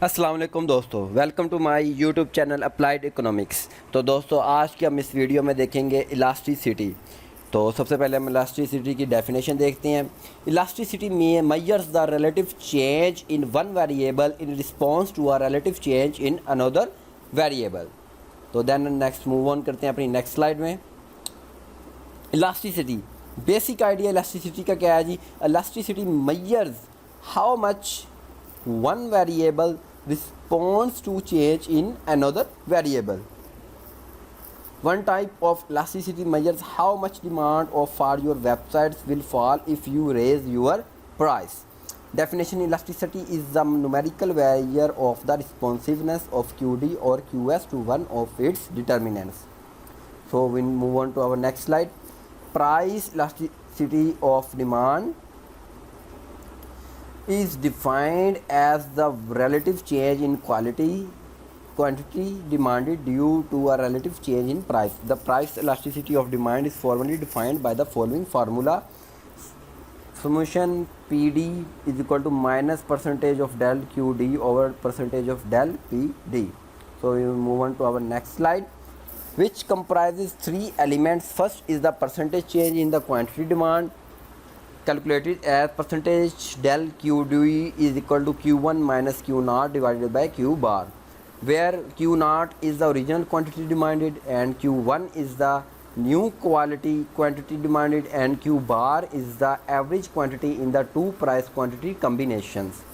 अस्सलाम वालेकुम दोस्तों, welcome to my YouTube channel applied economics. तो दोस्तों आज के हम इस वीडियो में देखेंगे इलास्टिसिटी। तो सबसे पहले हम इलास्टिसिटी की डेफिनेशन देखते हैं। Elasticity measures the relative change in one variable in response to a relative change in another variable. तो देन नेक्स्ट मूव ऑन करते हैं अपनी नेक्स्ट स्लाइड में। इलास्टिसिटी, बेसिक आइडिया इलास्टिसिटी का क्या है जी? Elasticity measures how much one variable responds to change in another variable. One type of elasticity measures how much demand for your websites will fall if you raise your price. Definition: elasticity is the numerical measure of the responsiveness of QD or QS to one of its determinants. So we move on to our next slide. Price elasticity of demand is defined as the relative change in quantity demanded due to a relative change in price. The price elasticity of demand is formally defined by the following formula: summation PD is equal to minus percentage of del QD over percentage of del PD. So we will move on to our next slide, which comprises three elements. First is the percentage change in the quantity demand, calculated as percentage del QD is equal to Q1 minus Q naught divided by Q bar, where Q naught is the original quantity demanded and Q1 is the new quantity demanded and Q bar is the average quantity in the two price quantity combinations.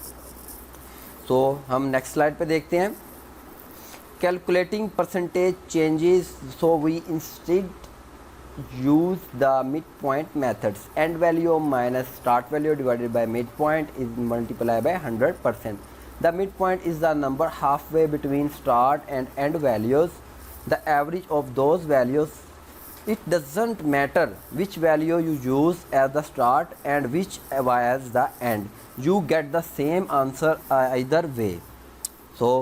So हम next slide पे देखते हैं calculating percentage changes. So we instead use the midpoint methods. End value minus start value divided by midpoint is multiplied by 100%. The midpoint is the number halfway between start and end values, the average of those values. It doesn't matter which value you use as the start and which as the end, you get the same answer either way. So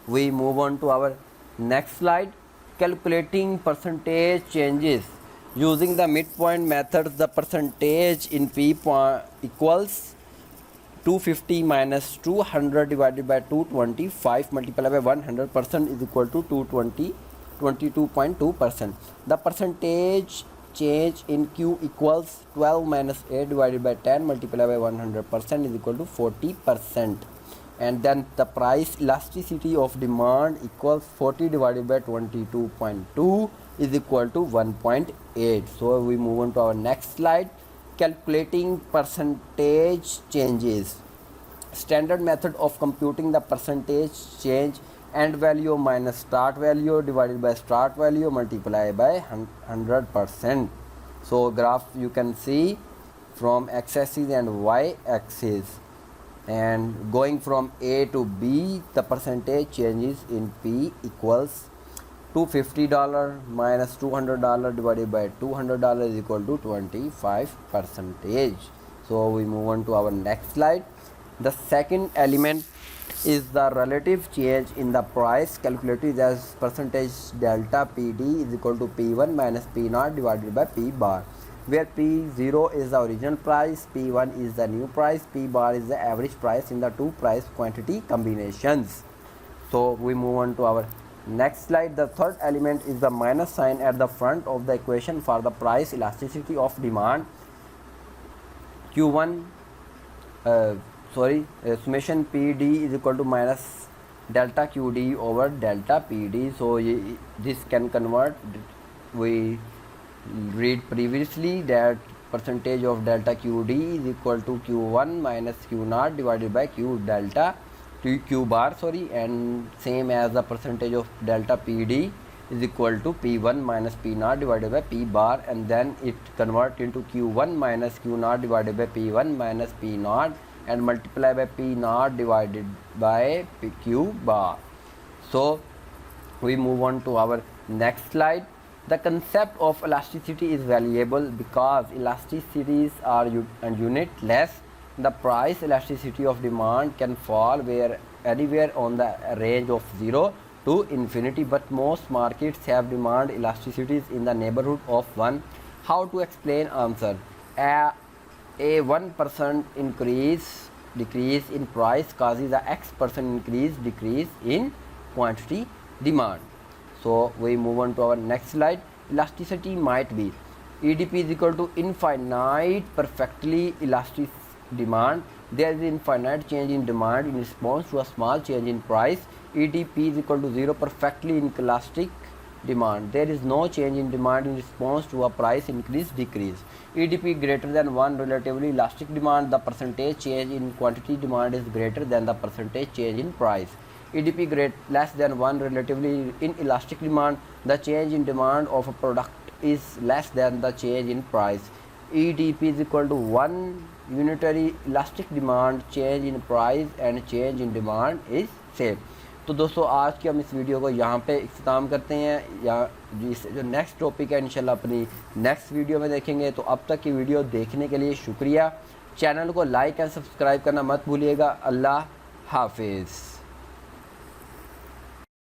we move on to our next slide, calculating percentage changes. Using the midpoint method, the percentage in P equals 250 minus 200 divided by 225 multiplied by 100% is equal to 22.2%. The percentage change in Q equals 12 minus 8 divided by 10 multiplied by 100% is equal to 40%. And then the price elasticity of demand equals 40 divided by 22.2 is equal to 1.8. So we move on to our next slide, calculating percentage changes. Standard method of computing the percentage change: end value minus start value divided by start value multiplied by 100%. So graph you can see from x-axis and y-axis, and going from A to B, the percentage changes in P equals $250 minus $200 divided by $200 is equal to 25%. So we move on to our next slide. The second element is the relative change in the price, calculated as percentage delta PD is equal to P1 minus P naught divided by P bar, where P0 is the original price, P1 is the new price, P bar is the average price in the two price quantity combinations. So we move on to our next slide. The third element is the minus sign at the front of the equation for the price elasticity of demand. Q1 summation PD is equal to minus delta QD over delta PD. So this can convert, we read previously that percentage of delta QD is equal to Q1 minus Q naught divided by Q bar, and same as the percentage of delta PD is equal to P1 minus P naught divided by P bar, and then it convert into Q1 minus Q naught divided by P1 minus P naught and multiply by P naught divided by Q bar. So we move on to our next slide. The concept of elasticity is valuable because elasticities are unitless. The price elasticity of demand can fall anywhere on the range of 0 to infinity, but most markets have demand elasticities in the neighborhood of 1. How to explain? Answer: a 1% increase decrease in price causes a X% increase decrease in quantity demand. So we move on to our next slide. Elasticity might be EDP is equal to infinite perfectly elastic demand. There is infinite change in demand in response to a small change in price. EDP is equal to 0 perfectly inelastic demand. There is no change in demand in response to a price increase decrease. EDP greater than 1 relatively elastic demand, the percentage change in quantity demand is greater than the percentage change in price. EDP less than 1 relatively inelastic demand, the change in demand of a product is less than the change in price. EDP is equal to 1 unitary elastic demand, change in price and change in demand is same. तो दोस्तों आज की हम इस video को यहाँ पे इख्तिताम करते हैं, या जो नेक्स्ट टॉपिक है इंशाल्लाह अपनी नेक्स्ट वीडियो में देखेंगे। तो अब तक की वीडियो देखने के लिए शुक्रिया। चैनल को लाइक एंड सब्सक्राइब करना मत भूलिएगा। अल्लाह हाफिज़।